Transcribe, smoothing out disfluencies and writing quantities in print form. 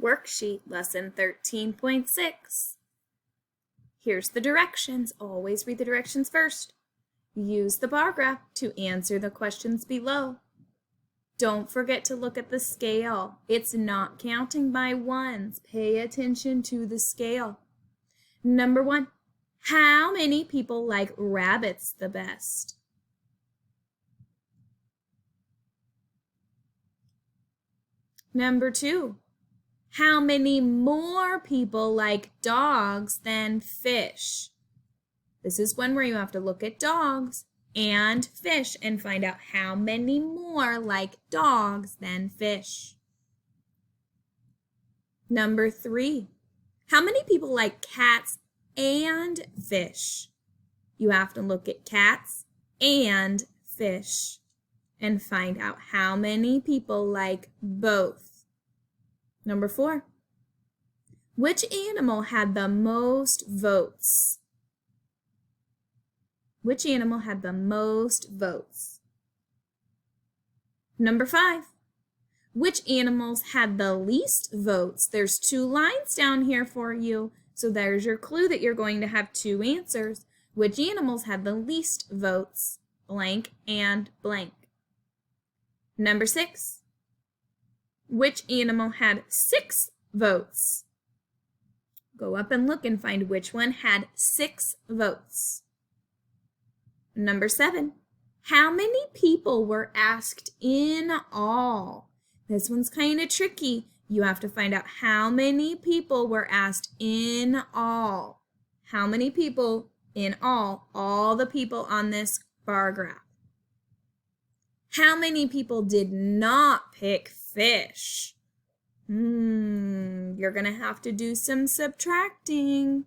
Worksheet Lesson 13.6. Here's the directions. Always read the directions first. Use the bar graph to answer the questions below. Don't forget to look at the scale. It's not counting by ones. Pay attention to the scale. Number 1, how many people like rabbits the best? Number 2, how many more people like dogs than fish? This is one where you have to look at dogs and fish and find out how many more like dogs than fish. Number 3, how many people like cats and fish? You have to look at cats and fish and find out how many people like both. Number 4, which animal had the most votes? Which animal had the most votes? Number 5, which animals had the least votes? There's 2 lines down here for you, so there's your clue that you're going to have 2 answers. Which animals had the least votes? Blank and blank. Number 6, which animal had 6 votes? Go up and look and find which one had 6 votes. Number 7, how many people were asked in all? This one's kind of tricky. You have to find out how many people were asked in all. How many people in all the people on this bar graph. How many people did not pick fish? You're going to have to do some subtracting.